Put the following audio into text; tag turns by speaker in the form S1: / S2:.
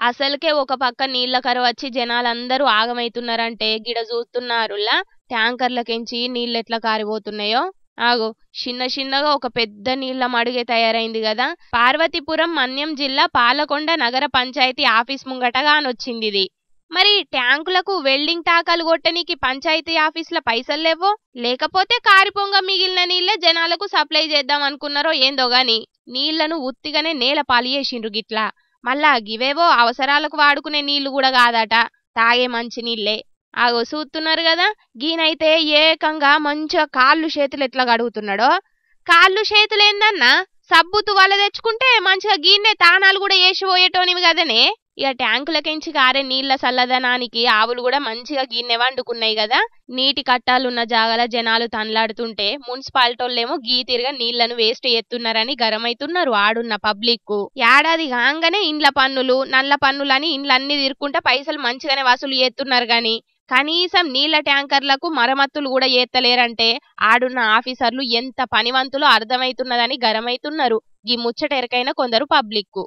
S1: అసలుకే ఒక పక్క నీళ్ల కరువు వచ్చి జనాలందరూ ఆగమైతున్నారంటే గిడ చూస్తున్నారులా ట్యాంకర్లకెంచి నీళ్ళు ఎట్లా కారిపోతున్నాయో. ఆగో చిన్న చిన్నగా ఒక పెద్ద నీళ్ల మడుగే తయారైంది కదా. పార్వతీపురం మన్యం జిల్లా పాలకొండ నగర పంచాయతీ ఆఫీస్ ముంగటగా అనొచ్చింది ఇది. మరి ట్యాంకులకు వెల్డింగ్ టాకాలు కొట్టనీకి పంచాయతీ ఆఫీసుల పైసలు లేవో, లేకపోతే కారిపొంగ మిగిలిన నీళ్లే జనాలకు సప్లై చేద్దాం అనుకున్నారో ఏందో గాని నీళ్లను ఉత్తిగానే నేల పాలు చేసిండ్రు గిట్లా. మళ్ళా గివేవో అవసరాలకు వాడుకునే నీళ్లు కూడా కాదట, తాగే మంచి నీళ్లే. ఆగో చూస్తున్నారు కదా, గీనైతే ఏకంగా మంచిగా కాళ్ళు చేతులు ఎట్లా కడుగుతున్నాడో. కాళ్ళు చేతులు ఏందన్నా సబ్బు తువాల తెచ్చుకుంటే మంచిగా గీన్నే తానాలు కూడా వేసి పోయేటోనివి కదనే. ఇక ట్యాంకులకెంచి కారే నీళ్ల చల్లదనానికి ఆవులు కూడా మంచిగా గిన్నె వండుకున్నాయి కదా. నీటి కట్టాలున్న జాగల జనాలు తనలాడుతుంటే మున్సిపాలిటోళ్ళేమో గీతిరిగా నీళ్లను వేస్ట్ చేస్తున్నారని గరమైతున్నారు ఆడున్న పబ్లిక్ కు. ఏడాది కాగానే ఇండ్ల పన్నులు నల్ల పన్నులని ఇండ్లన్నీ తిరుక్కుంటే పైసలు మంచిగానే వసూలు చేస్తున్నారు గాని కనీసం నీళ్ల ట్యాంకర్లకు మరమ్మతులు కూడా చేత్తలేరంటే ఆడున్న ఆఫీసర్లు ఎంత పనివంతులో అర్థమైతున్నదని గరమైతున్నారు ఈ ముచ్చట ఎరకైన కొందరు పబ్లిక్ కు.